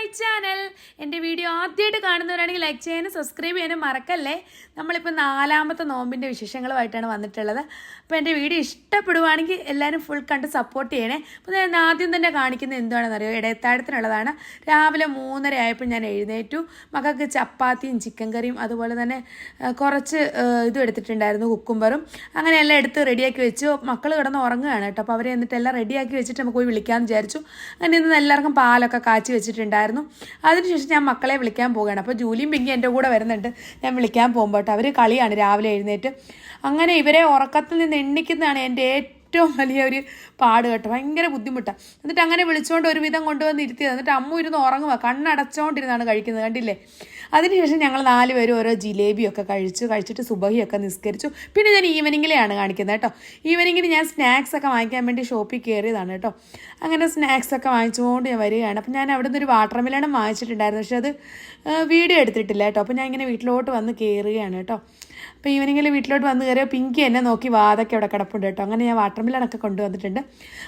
My channel. എൻ്റെ video ആദ്യമായിട്ട് കാണുന്നവരാണെങ്കിൽ ലൈക്ക് ചെയ്യാനും സബ്സ്ക്രൈബ് ചെയ്യാനും മറക്കല്ലേ. നമ്മളിപ്പോൾ 4ാമത്തെ നോമ്പിൻ്റെ വിശേഷങ്ങളുമായിട്ടാണ് വന്നിട്ടുള്ളത്. അപ്പോൾ എൻ്റെ വീഡിയോ ഇഷ്ടപ്പെടുവാണെങ്കിൽ എല്ലാവരും ഫുൾ കണ്ട് സപ്പോർട്ട് ചെയ്യണേ. അപ്പോൾ ഞാൻ ആദ്യം തന്നെ കാണിക്കുന്നത് എന്താണെന്നറിയോ, ഇടയത്താഴത്തിനുള്ളതാണ്. രാവിലെ 3:30 ആയപ്പോൾ ഞാൻ എഴുന്നേറ്റു. മക്കൾക്ക് ചപ്പാത്തിയും ചിക്കൻ കറിയും അതുപോലെ തന്നെ കുറച്ച് ഇതും എടുത്തിട്ടുണ്ടായിരുന്നു, കുക്കുംബറും. അങ്ങനെ എല്ലാം എടുത്ത് റെഡിയാക്കി വെച്ചു. മക്കൾ കിടന്ന് ഉറങ്ങുകയാണ് കേട്ടോ. അപ്പോൾ അവരെ എന്നിട്ട് എല്ലാം റെഡിയാക്കി വെച്ചിട്ട് നമുക്ക് പോയി വിളിക്കാമെന്ന് വിചാരിച്ചു. അങ്ങനെ ഇന്ന് എല്ലാവർക്കും പാലൊക്കെ കാച്ചി വെച്ചിട്ടുണ്ടായിരുന്നു. അതിനുശേഷം ഞാൻ മക്കളെ വിളിക്കാൻ പോവുകയാണ്. അപ്പോൾ ജൂലിയും പിങ്കി എൻ്റെ കൂടെ വരുന്നുണ്ട്. ഞാൻ വിളിക്കാൻ പോകുമ്പോൾ അവർ കളിയാണ് രാവിലെ എഴുന്നേറ്റ്. അങ്ങനെ ഇവരെ ഉറക്കത്തിൽ നിന്ന് എണ്ണിക്കുന്നതാണ് എൻ്റെ ഏറ്റവും വലിയ ഒരു പാട് കേട്ടോ. ഭയങ്കര ബുദ്ധിമുട്ടാണ്. എന്നിട്ട് അങ്ങനെ വിളിച്ചുകൊണ്ട് ഒരുവിധം കൊണ്ടുവന്ന് ഇരുത്തിയത്. എന്നിട്ട് അമ്മ ഇരുന്ന് ഉറങ്ങുക, കണ്ണടച്ചുകൊണ്ടിരുന്നാണ് കഴിക്കുന്നത്, കണ്ടില്ലേ. അതിനുശേഷം ഞങ്ങൾ 4 പേരും ഓരോ ജിലേബിയൊക്കെ കഴിച്ചിട്ട് സുബഹിയൊക്കെ നിസ്കരിച്ചു. പിന്നെ ഞാൻ ഈവനിങ്ങിലെയാണ് കാണിക്കുന്നത് കേട്ടോ. ഈവനിങ്ങിന് ഞാൻ സ്നാക്സൊക്കെ വാങ്ങിക്കാൻ വേണ്ടി ഷോപ്പിൽ കയറിയതാണ് കേട്ടോ. അങ്ങനെ സ്നാക്സൊക്കെ വാങ്ങിച്ചുകൊണ്ട് ഞാൻ വരികയാണ്. അപ്പം ഞാൻ അവിടെ നിന്ന് ഒരു വാട്ടർ മെലണും വാങ്ങിച്ചിട്ടുണ്ടായിരുന്നു, പക്ഷെ അത് വീഡിയോ എടുത്തിട്ടില്ല കേട്ടോ. അപ്പോൾ ഞാൻ ഇങ്ങനെ വീട്ടിലോട്ട് വന്ന് കയറുകയാണ് കേട്ടോ. അപ്പോൾ ഈവനിങ്ങിൽ വീട്ടിലോട്ട് വന്ന് കയറിയോ പിങ്കി എന്നെ നോക്കി വാതൊക്കെ അവിടെ കിടപ്പുണ്ട് കേട്ടോ. അങ്ങനെ ഞാൻ വാട്ടർ മെലണൊക്കെ കൊണ്ടുവന്നിട്ടുണ്ട്.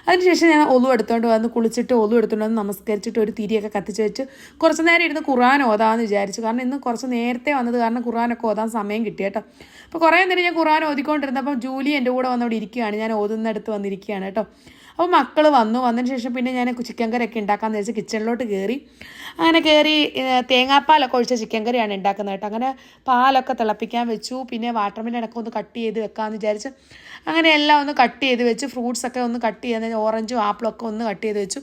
അതിനുശേഷം ഞാൻ ഒലു എടുത്തുകൊണ്ട് വന്ന് കുളിച്ചിട്ട് ഒലു എടുത്തുകൊണ്ട് വന്ന് നമസ്കരിച്ചിട്ട് ഒരു തിരിയൊക്കെ കത്തിച്ച് വെച്ച് കുറച്ച് നേരം ഇരുന്ന് ഖുർആൻ ഓതാമെന്ന് വിചാരിച്ചു. കാരണം ഇന്ന് കുറച്ച് നേരത്തെ വന്നത് കാരണം ഖുർആനൊക്കെ ഓതാൻ സമയം കിട്ടി കേട്ടോ. അപ്പോൾ കുറേ നേരം ഞാൻ ഖുർആൻ ഓതിക്കൊണ്ടിരുന്നപ്പം ജൂലി എൻ്റെ കൂടെ വന്നവിടെ ഇരിക്കുകയാണ്. ഞാൻ ഓതുന്നിടത്ത് വന്നിരിക്കുകയാണ് കേട്ടോ. അപ്പോൾ മക്കൾ വന്നതിന് ശേഷം പിന്നെ ഞാൻ ചിക്കൻ കറിയൊക്കെ ഉണ്ടാക്കാമെന്ന് വെച്ചാൽ കിച്ചണിലോട്ട് കയറി. അങ്ങനെ കയറി തേങ്ങാപ്പാലൊക്കെ ഒഴിച്ച ചിക്കൻ കറിയാണ് ഉണ്ടാക്കുന്നത് കേട്ടോ. അങ്ങനെ പാലൊക്കെ തിളപ്പിക്കാൻ വെച്ചു. പിന്നെ വാട്ടർ മെലണൊക്കെ ഒന്ന് കട്ട് ചെയ്ത് വെക്കാമെന്ന് വിചാരിച്ച് അങ്ങനെ എല്ലാം ഒന്ന് കട്ട് ചെയ്ത് വെച്ച്, ഫ്രൂട്ട്സൊക്കെ ഒന്ന് കട്ട് ചെയ്ത്, ഓറഞ്ചും ആപ്പിളും ഒക്കെ ഒന്ന് കട്ട് ചെയ്ത് വെച്ചു.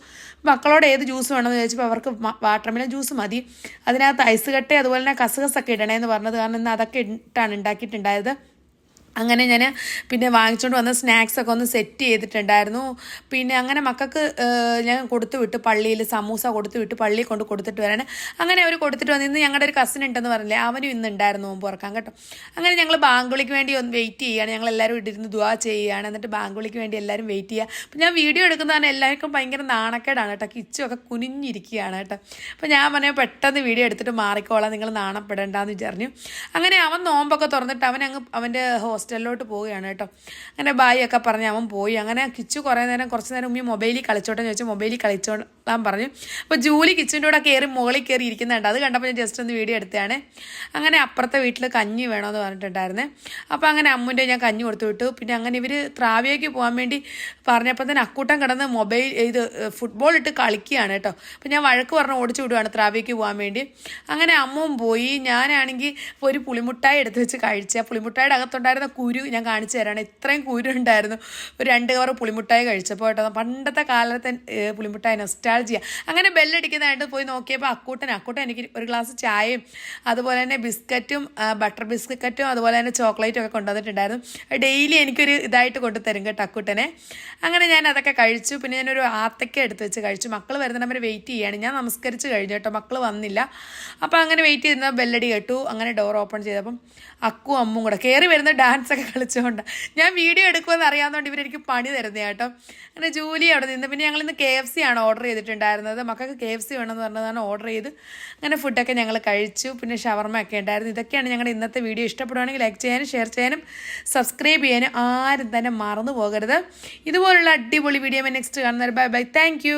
മക്കളോട് ഏത് ജ്യൂസ് വേണമെന്ന് ചോദിച്ചപ്പോൾ അവർക്ക് വാട്ടർ മെലൺ ജ്യൂസ് മതി. അതിനകത്ത് ഐസ് കട്ട അതുപോലെ തന്നെ കസകസൊക്കെ ഇടണേന്ന് പറഞ്ഞത് കാരണം ഇന്ന് അതൊക്കെ ഇട്ടാണ് ഉണ്ടാക്കിയിട്ടുണ്ടായത്. അങ്ങനെ ഞാൻ പിന്നെ വാങ്ങിച്ചുകൊണ്ട് വന്ന സ്നാക്സൊക്കെ ഒന്ന് സെറ്റ് ചെയ്തിട്ടുണ്ടായിരുന്നു. പിന്നെ അങ്ങനെ മക്കൾക്ക് ഞാൻ കൊടുത്തു വിട്ട്, പള്ളിയിൽ സമൂസ കൊടുത്തു വിട്ട് പള്ളിയിൽ കൊടുത്തിട്ട് വരാൻ. അങ്ങനെ അവർ കൊടുത്തിട്ട് വന്ന് ഇന്ന് ഞങ്ങളുടെ ഒരു കസിൻ ഉണ്ടെന്ന് പറഞ്ഞില്ലേ, അവനും ഇന്ന് ഉണ്ടായിരുന്നു നോമ്പ് തുറക്കാൻ കേട്ടോ. അങ്ങനെ ഞങ്ങൾ ബാങ്കുളിക്ക് വേണ്ടി ഒന്ന് വെയിറ്റ് ചെയ്യുകയാണ്. ഞങ്ങളെല്ലാവരും ഇട്ടിരുന്ന് ദുആ ചെയ്യുകയാണ്. എന്നിട്ട് ബാങ്കുളിക്ക് വേണ്ടി എല്ലാവരും വെയിറ്റ് ചെയ്യുക. അപ്പോൾ ഞാൻ വീഡിയോ എടുക്കുന്നതാണ് എല്ലാവർക്കും ഭയങ്കര നാണക്കേടാണ് കേട്ടോ. കിച്ചുമൊക്കെ കുനിഞ്ഞിരിക്കുകയാണ് കേട്ടോ. അപ്പോൾ ഞാൻ പറഞ്ഞാൽ പെട്ടെന്ന് വീഡിയോ എടുത്തിട്ട് മാറിക്കോളാം, നിങ്ങൾ നാണപ്പെടേണ്ടെന്ന് വിചാരിച്ചു. അങ്ങനെ അവൻ നോമ്പൊക്കെ തുറന്നിട്ട് അവൻ്റെ ഹോസ്റ്റലിലോട്ട് പോവുകയാണ് കേട്ടോ. അങ്ങനെ ബായി ഒക്കെ പറഞ്ഞ് അവൻ പോയി. അങ്ങനെ കിച്ചു കുറച്ച് നേരം ഉമ്മി മൊബൈലിൽ കളിച്ചോട്ടെന്ന് ചോദിച്ചാൽ മൊബൈലിൽ കളിച്ചോളാൻ പറഞ്ഞു. അപ്പോൾ ജൂലി കിച്ചുവിൻ്റെ കൂടെ മുകളിൽ കയറി ഇരിക്കുന്നുണ്ട്. അത് കണ്ടപ്പോൾ ഞാൻ ജസ്റ്റ് ഒന്ന് വീഡിയോ എടുത്തതാണ്. അങ്ങനെ അപ്പുറത്തെ വീട്ടിൽ കഞ്ഞി വേണമെന്ന് പറഞ്ഞിട്ടുണ്ടായിരുന്നേ. അപ്പോൾ അങ്ങനെ അമ്മുൻ്റെ ഞാൻ കഞ്ഞി കൊടുത്തു വിട്ടു. പിന്നെ അങ്ങനെ ഇവർ ത്രാവിയേക്ക് പോകാൻ വേണ്ടി പറഞ്ഞപ്പോൾ തന്നെ അക്കൂട്ടം കിടന്ന് ഫുട്ബോൾ ഇട്ട് കളിക്കുകയാണ് കേട്ടോ. അപ്പോൾ ഞാൻ വഴക്ക് പറഞ്ഞ് ഓടിച്ചു വിടുവാണ് ത്രാവിയേക്ക് പോകാൻ വേണ്ടി. അങ്ങനെ അമ്മും പോയി. ഞാനാണെങ്കിൽ ഒരു പുളിമുട്ടായി എടുത്ത് വെച്ച് കഴിച്ച. പുളിമുട്ടായുടെ അകത്തുണ്ടായിരുന്ന കുരു ഞാൻ കാണിച്ചു തരാണ്. ഇത്രയും കുരു ഉണ്ടായിരുന്നു. ഒരു 2 കവർ പുളിമുട്ടായി കഴിച്ചപ്പോൾ കേട്ടോ. പണ്ടത്തെ കാലത്തെ പുളിമുട്ടായി നൊസ്റ്റാൾജിയ. അങ്ങനെ ബെല്ലടിക്കുന്നതായിട്ട് പോയി നോക്കിയപ്പോൾ അക്കൂട്ടൻ എനിക്ക് ഒരു ഗ്ലാസ് ചായയും അതുപോലെ തന്നെ ബിസ്ക്കറ്റും ബട്ടർ ബിസ്ക്കറ്റും അതുപോലെ തന്നെ ചോക്ലേറ്റും ഒക്കെ കൊണ്ടുവന്നിട്ടുണ്ടായിരുന്നു. ഡെയിലി എനിക്കൊരു ഇതായിട്ട് കൊണ്ടുതരും കേട്ടോ അക്കൂട്ടനെ. അങ്ങനെ ഞാൻ അതൊക്കെ കഴിച്ചു. പിന്നെ ഞാനൊരു ആത്തക്ക എടുത്ത് വെച്ച് കഴിച്ചു. മക്കൾ വരുന്നവർ വെയിറ്റ് ചെയ്യുകയാണ്. ഞാൻ നമസ്കരിച്ച് കഴിഞ്ഞു കേട്ടോ. മക്കൾ വന്നില്ല. അപ്പോൾ അങ്ങനെ വെയിറ്റ് ചെയ്യുന്ന ബെല്ലടി കേട്ടു. അങ്ങനെ ഡോർ ഓപ്പൺ ചെയ്തപ്പം അക്കും അമ്മും കൂടെ കയറി വരുന്ന ഡാൻസൊക്കെ കളിച്ചുകൊണ്ട് ഞാൻ വീഡിയോ എടുക്കുമെന്ന് അറിയാവുന്നതുകൊണ്ട് ഇവരെനിക്ക് പണി തരുന്നത് കേട്ടോ. അങ്ങനെ ജൂലി അവിടെ നിന്ന്. പിന്നെ ഞങ്ങളിന്ന് KFC ആണ് ഓർഡർ ചെയ്തിട്ടുണ്ടായിരുന്നത്. മക്കൾക്ക് KFC വേണമെന്ന് പറഞ്ഞതാണ് ഓർഡർ ചെയ്ത്. അങ്ങനെ ഫുഡൊക്കെ ഞങ്ങൾ കഴിച്ചു. പിന്നെ ഷവർമ ഒക്കെ ഉണ്ടായിരുന്നു. ഇതൊക്കെയാണ് ഞങ്ങളുടെ ഇന്നത്തെ വീഡിയോ. ഇഷ്ടപ്പെടുവാണെങ്കിൽ ലൈക്ക് ചെയ്യാനും ഷെയർ ചെയ്യാനും സബ്സ്ക്രൈബ് ചെയ്യാനും ആരും തന്നെ മറന്നു പോകരുത്. ഇതുപോലുള്ള അടിപൊളി വീഡിയോ നെക്സ്റ്റ് കാണുന്നവർ ബൈ ബൈ. താങ്ക്